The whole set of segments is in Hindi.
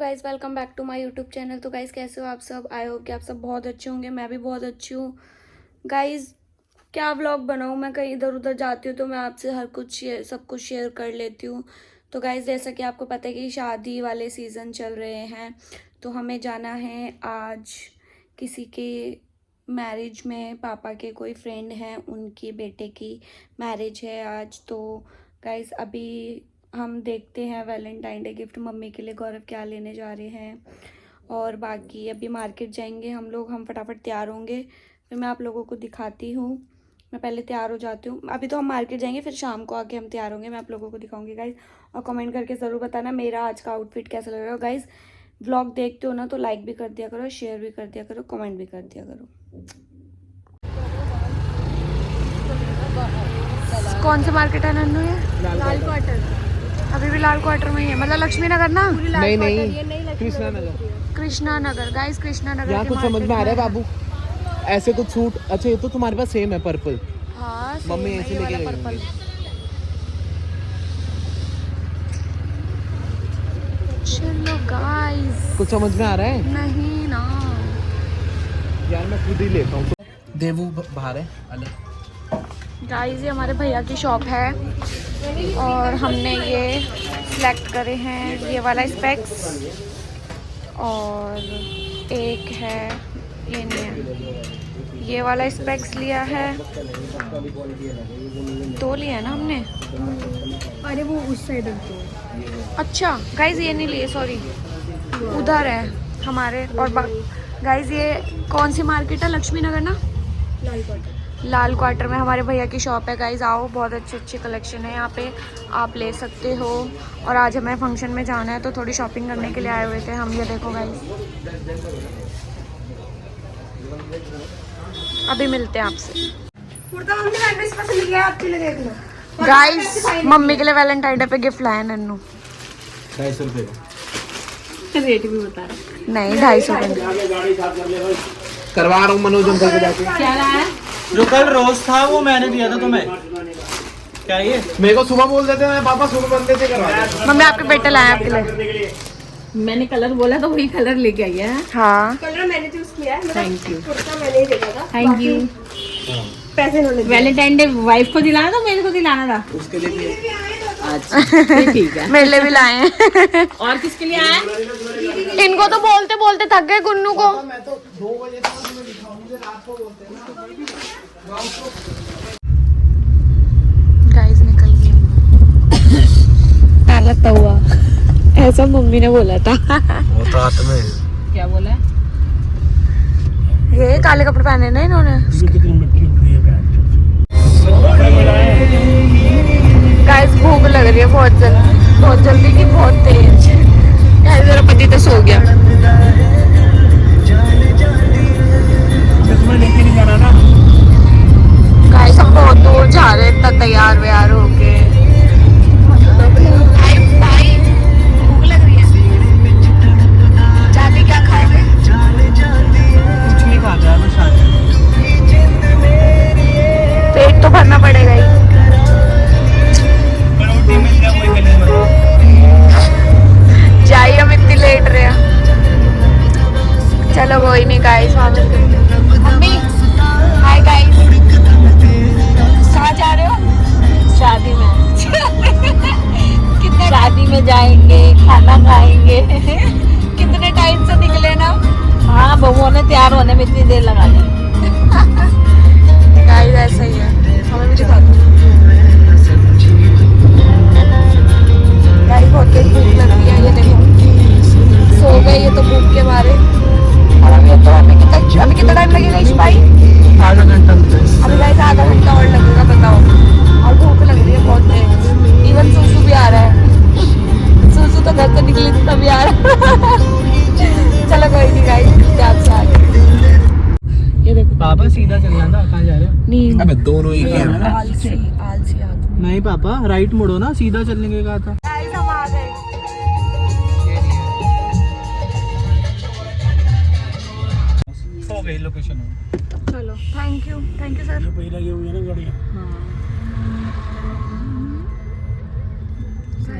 Guys welcome back to my YouTube channel. तो गाइज़ कैसे हो आप सब? आई होप कि आप सब बहुत अच्छे होंगे। मैं भी बहुत अच्छी हूँ। गाइज़ क्या व्लॉग बनाऊँ, मैं कहीं इधर उधर जाती हूँ तो मैं आपसे हर कुछ सब कुछ शेयर कर लेती हूँ। तो गाइज़ जैसा कि आपको पता है कि शादी वाले सीज़न चल रहे हैं, तो हमें जाना है आज किसी के मैरिज में। पापा के कोई फ्रेंड हैं, उनकी बेटे की मैरिज है आज। तो गाइज़ अभी हम देखते हैं वैलेंटाइन डे गिफ्ट मम्मी के लिए गौरव क्या लेने जा रहे हैं, और बाकी अभी मार्केट जाएंगे हम लोग। हम फटाफट तैयार होंगे, फिर मैं आप लोगों को दिखाती हूँ। मैं पहले तैयार हो जाती हूँ। अभी तो हम मार्केट जाएंगे, फिर शाम को आके हम तैयार होंगे, मैं आप लोगों को दिखाऊंगी गाइज। और कमेंट करके ज़रूर बताना मेरा आज का आउटफिट कैसा लग रहा है। गाइज व्लॉग देखते हो ना तो लाइक भी कर दिया करो, शेयर भी कर दिया करो, कमेंट भी कर दिया करो। कौन सी मार्केट है नन्नू? ये लाल क्वार्टर। अभी भी लाल क्वार्टर में ही है, मतलब लक्ष्मी नगर ना? नहीं कृष्णा नगर। कृष्णा नगर। गाइस कृष्णा नगर यहाँ के कुछ समझ में आ रहा है बाबू, ऐसे कुछ सूट। अच्छा ये तो तुम्हारे पास सेम है पर्पल। हाँ मम्मी ऐसे लेके गई पर्पल। होंगी। चलो गाइस, कुछ समझ में आ रहा है? नहीं ना यार मैं खुद ही लेता हूँ। तो देवू बाहर है अलग। गाइस, ये हमारे भैया की शॉप है और हमने ये सिलेक्ट करे हैं, ये वाला स्पेक्स, और एक है ये नहीं है, ये वाला स्पेक्स लिया है। दो लिया है ना हमने। अरे वो उस साइड तो। अच्छा गाइज ये नहीं लिए, सॉरी, उधर है हमारे। और गाइज ये कौन सी मार्केट है? लक्ष्मी नगर ना? लाल क्वार्टर। लाल क्वार्टर में हमारे भैया की शॉप है। गाइज आओ, बहुत अच्छी अच्छी कलेक्शन है यहाँ पे, आप ले सकते हो। और आज हमें फंक्शन में जाना है तो थोड़ी शॉपिंग करने के लिए आए हुए थे हम। ये देखो गाइज, अभी मिलते हैं आपसे। गाइज मम्मी के लिए वैलेंटाइन डे पे गिफ्ट लाया नन्नू। 250 रुपए का रेट भी बता रहा। नहीं 250 रुपये। करवा रहा हूँ मनोज अंकल के जाके। क्या रहा है? जो कल रोज था वो मैंने दिया था तुम्हें। क्या ये? मेरे को सुबह बोल देते मैं पापा सुबह बंदे से करवा देता। मम्मी आपके बेटे लाए आपके लिए। मैंने कलर बोला तो वही कलर लेके आई है। हाँ कलर मैंने चूज किया है। Thank you. कुर्ता मैंने ही देखा था। Thank you. पैसे इन्होंने। वैलेंटाइन डे वाइफ को दिलाना था, मेरे को दिलाना था। उसके लिए भी अच्छा ठीक है। मेरे लिए भी लाए हैं। और किसके लिए आया? इनको तो बोलते बोलते थक गए गुन्नू को। मैं तो 2 बजे तक तुम्हें दिखाऊं, मुझे रात को बोलते हैं ना। गाइस निकल गई। पहला तवा, ऐसा मम्मी ने बोला था। वो तो हाथ में क्या बोला? ये काले कपड़े पहने ना इन्होंने। गाइस भूख लग रही है बहुत जल्दी की बहुत तेज। गाइस मेरा पति तो सो गया। गाइस हम बहुत दूर जा रहे हैं, इतना तैयार व्यार होके। भूख लग रही है। जाते क्या खाओगे? कुछ नहीं खा गया मैं शादी। पेट तो भरना पड़ेगा ही। रोटी मिल जाए वही गली में। जाइए, हम इतनी लेट रहे हैं। चलो कोई नहीं गाइस, मम्मी हाय गाइस। कहाँ जा रहे हो? शादी में। कितने शादी में जाएंगे, खाना खाएंगे। कितने टाइम से निकले ना। हाँ बहुओं ने तैयार होने में इतनी देर लगा दी। गाइस ऐसा ही है, हमें भी दिखा दो। गाइस बहुत तेज भूख लग रही है, ये देखो सो गए ये तो भूख के मारे। और अभी तो अभी कितना टाइम लगेगा इस भाई? आधा घंटा। अभी गाइस आधा घंटा और लगेगा, बताओ। और भूख लग रही है बहुत तेज। इवन सूसू भी आ रहा है। सूसू तो घर से निकली थी तभी आ रहा है। चलो कोई नहीं गाइस, आपसे आगे। ये देखो पापा सीधा चलना था, कहाँ जा रहे हो? नींद। अबे दोनों ही हैं। आलसी आदमी। नहीं पापा राइट मुड़ो ना, सीधा चलने के कहा था। गाइस हम आ गए। हो गई लोकेशन। चलो थैंक यू सर।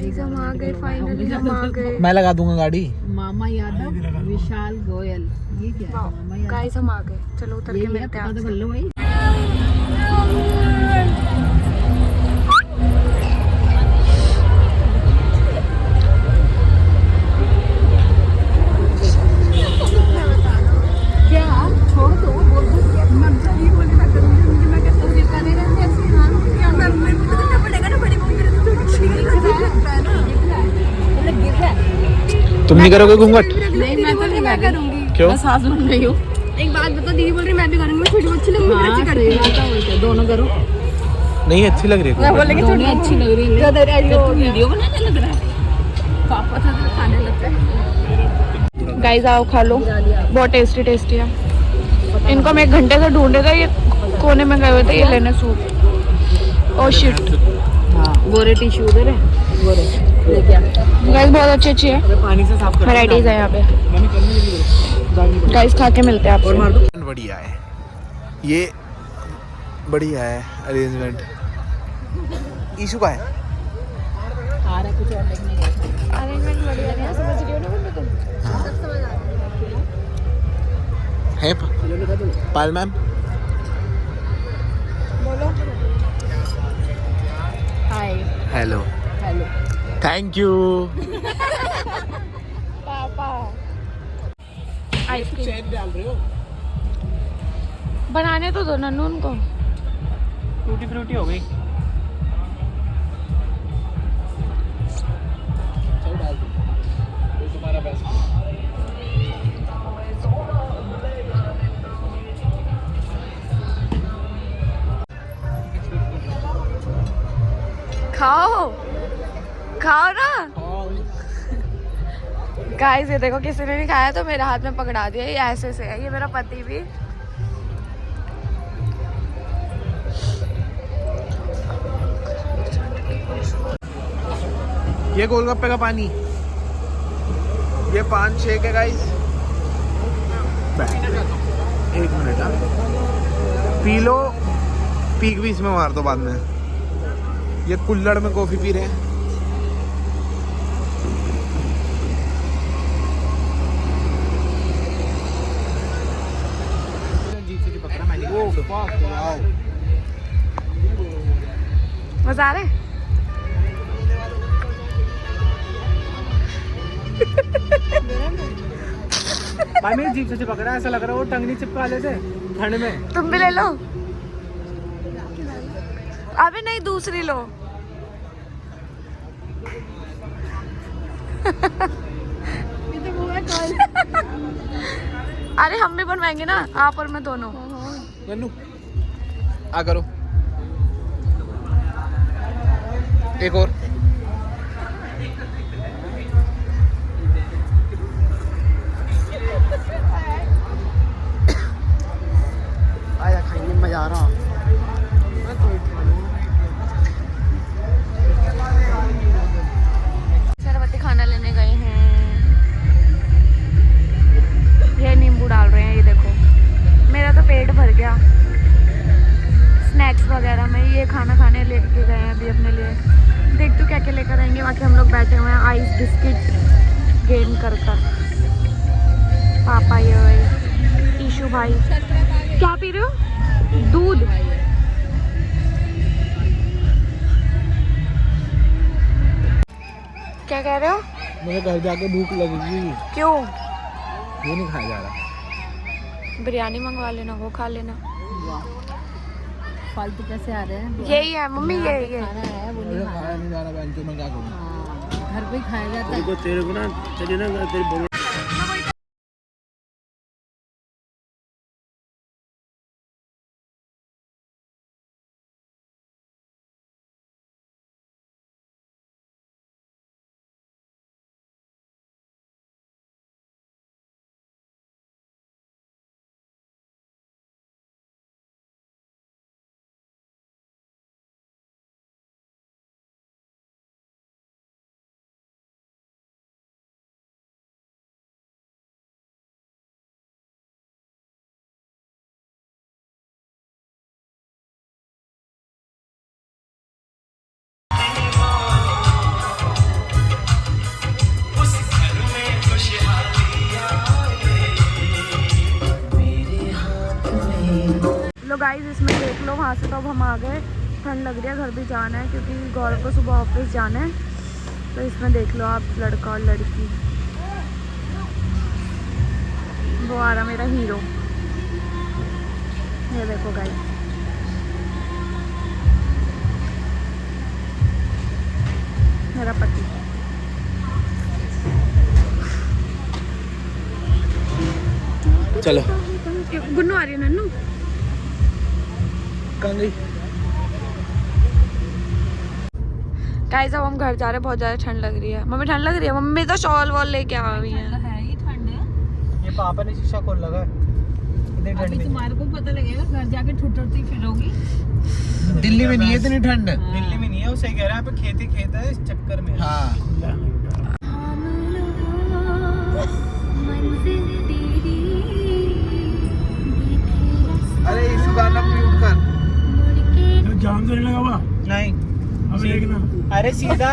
गाइस हम आ गए, फाइनली हम आ गए। मैं लगा दूंगा गाड़ी। मामा यादव, विशाल गोयल, ये क्या है? मामा यादव, गाइस हम आ गए, चलो उतर के मिलते हैं पता तो आपसे। कर लो भाई। क्या छोड़ दो, बोल दो मैं नहीं बोली, मैं करूंगी, मुझे मैं कहता हूँ जितना नहीं रहते ऐसे हाँ क्या मैं तो करना पड़ेगा ना, बड़ी मम्मी ने तो लगता है ना, मतलब गिर रहा है। तुम नहीं करोगे घूंघट? नहीं मैं तो नहीं करूंगी, क्यों? मैं सास बन रही हूँ। एक बात बता, दीदी बोल रही मैं भी करूंगी, मैं छोटी बच्ची लोग हाँ सही बात है, बोलते दोनों करो। नहीं अच्छी लग रही है मैं घूंघट। बोलेंगे दोनों अच्छी लग रही है, तो तू वीडियो बनाने लग रहा है, पापा था तो खाने लगता है। गाइस आओ खा लो, बहुत टेस्टी टेस्टी है। इनको हम 1 घंटे से ढूंढ रहे थे, ये कोने में गए हुए थे ये लेने सूप। Oh shit. हाँ गोरे टिश्यू उधर है, गोरे लेके आ। गाइस बहुत अच्छी अच्छी है, पानी से साफ कर वैराइटीज है यहाँ पे। गाइस खा के मिलते हैं आपसे। बढ़िया है ये, बढ़िया है अरेंजमेंट। ईशू का है आ रहा कुछ और देखने का। अरेंजमेंट बढ़िया है, समझ रही हो ना मम्मी तुम? सब समझ आ रहा है पायल मैम। बोलो। Hi hello hello. Thank you. पापा आइसक्रीम चेक डाल रहे हो? बनाने तो दो नन्नू उनको। टूटी फ्रूटी हो गई। चलो डाल दो, ये तुम्हारा पैसा। खाओ खाओ ना गाइस। ये देखो किसी ने नहीं खाया तो मेरे हाथ में पकड़ा दिया, ये ऐसे से है, ये मेरा पति भी। ये गोलगप्पे का पानी, ये 5-6 के गाइस। 1 मिनट हाँ, पी लो, पीक भी इसमें मार दो बाद में। ये कुल्हड़ में कॉफी पी रहे हैं। मजा आ रहा है? भाई मेरी जीभ से चिपक रहा है, ऐसा लग रहा है वो टंगनी चिपका लेते ठंड में। तुम भी ले लो। अबे नहीं, दूसरी लो। अरे हम भी बनवाएंगे ना, आप और मैं दोनों। नन्नू आ करो, एक और। आया खाएंगे, मजा आ रहा। सरबती खाना लेने गए हैं, ये नींबू डाल रहे हैं, ये देखो। मेरा तो पेट भर गया स्नैक्स वगैरह में। ये खाना खाने लेके गए हैं अभी अपने लिए, देख तो क्या क्या लेकर आएंगे। बाकी हम लोग बैठे हुए हैं आइस बिस्किट गेन कर कर। पापा ये भाई, ईशू भाई क्या पी रहे हो? दूध। क्या कह रहे हो? मुझे घर जाके भूख लगेगी। क्यों? ये नहीं खाया जा रहा। बिरयानी मंगवा लेना, वो खा लेना। फालतू पैसे आ रहे हैं। यही है मम्मी, यही है। खाना है वो नहीं मुझे खाना। खाया नहीं जा रहा बहन चो, मैं क्या करूँ? हाँ, घर पे ही खाया जाता है। तेरे को ना तेरी ना तेरी गाइस इसमें देख लो, वहाँ से तो अब हम आ गए। ठंड लग रही है, घर भी जाना है क्योंकि गौरव को सुबह ऑफिस जाना है। तो इसमें देख लो आप, लड़का और लड़की, वो आ रहा मेरा हीरो। ये देखो गाइस, मेरा पति। चलो गुन्नू आ रही है, नन्नू कहाँ गई? गाइस अब हम घर जा रहे हैं, बहुत ज़्यादा ठंड लग रही है। मम्मी ठंड लग रही है? मम्मी तो शॉल वॉल लेके आ गई है। है ही ठंड है। ये पापा ने शीशा खोल लगा अभी तुम्हारे को पता लगेगा, घर जाके ठुठुरती फिरोगी। दिल्ली में नहीं है इतनी ठंड। दिल्ली में नहीं है, उसे कह रहा है पे खेती खेत है, इस चक्कर में। हाँ अरे इस गाना म्यूट कर। जाम तो नहीं लगा हुआ? नहीं। अब देखना। अरे सीधा।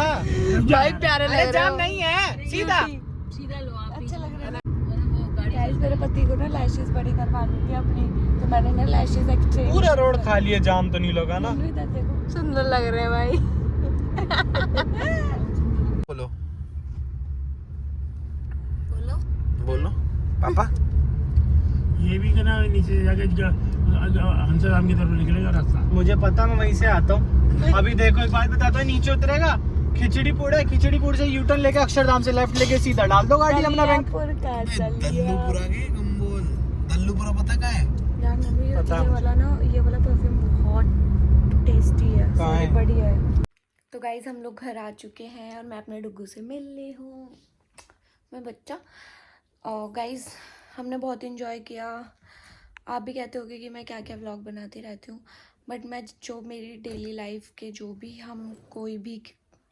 भाई प्यारे लग रहे हो। जाम नहीं है, सीधा। सीधा लो आप। अच्छा लग रहा है। गाइस मेरे पति को ना लैशेस बड़ी करवानी थी अपनी, तो मैंने ना लैशेस एक्सचेंज। पूरा रोड खाली है, जाम तो नहीं लगा ना? देखो सुंदर लग रहे हैं भाई। बोलो बोलो बोलो पापा। ये भी करना नीचे जाके हंसराम की तरफ निकलेगा रास्ता। मुझे पता, मैं वहीं से आता हूँ। अभी देखो एक बात बताता हूँ, नीचे उतरेगा खिचड़ीपुर है, खिचड़ीपुर से यू टर्न लेके अक्षरधाम से लेफ्ट लेके सीधा डाल दो गाड़ी अपना बैंक। दल्लूपुरा के कंबोल। दल्लूपुरा पता कहाँ है? यार मम्मी पता ये वाला ना, ये वाला परफ्यूम बहुत टेस्टी है, कहाँ है? बढ़िया है। तो गाइज हम लोग घर आ चुके हैं और मैं अपने डुग्गू से मिल ली हूँ, मैं बच्चा। और गाइज हमने बहुत इन्जॉय किया। आप भी कहते होगे कि मैं क्या क्या व्लॉग बनाती रहती हूँ, बट मैं जो मेरी डेली लाइफ के जो भी, हम कोई भी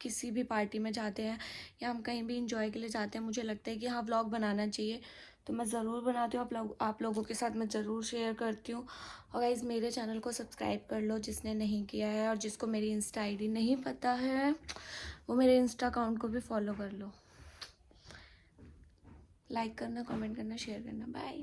किसी भी पार्टी में जाते हैं या हम कहीं भी इंजॉय के लिए जाते हैं, मुझे लगता है कि हाँ व्लॉग बनाना चाहिए, तो मैं ज़रूर बनाती हूँ। आप लोगों के साथ मैं ज़रूर शेयर करती हूँ। और गाइज़ मेरे चैनल को सब्सक्राइब कर लो जिसने नहीं किया है, और जिसको मेरी इंस्टा आईडी नहीं पता है वो मेरे इंस्टा अकाउंट को भी फॉलो कर लो। लाइक करना, कमेंट करना, शेयर करना। बाय।